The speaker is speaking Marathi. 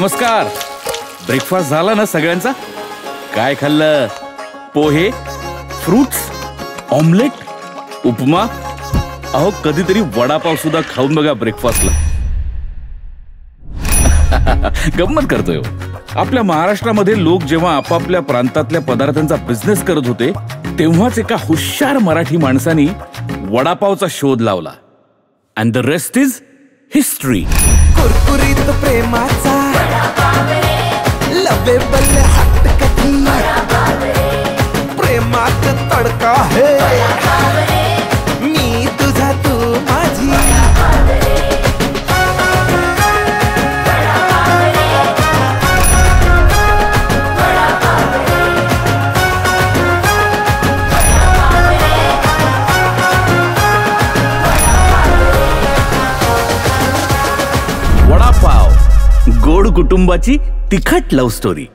नमस्कार. ब्रेकफास्ट झाला ना सगळ्यांचा? काय खाल्लं? पोहे, फ्रुट्स, ऑमलेट, उपमा. अहो कधीतरी वडापाव सुद्धा खाऊन बघा ब्रेकफास्टला. गंमत करतोय. आपल्या महाराष्ट्रामध्ये लोक जेव्हा आपापल्या प्रांतातल्या पदार्थांचा बिझनेस करत होते तेव्हाच एका हुशार मराठी माणसानी वडापावचा शोध लावला. And the rest is history. कुरकुरीत प्रेमाचा लवेबल हटकटी प्रेमात तडका है मी तुझा तू माझी. वडापाव, गोड कुटुंबाची तिखट लव्ह स्टोरी.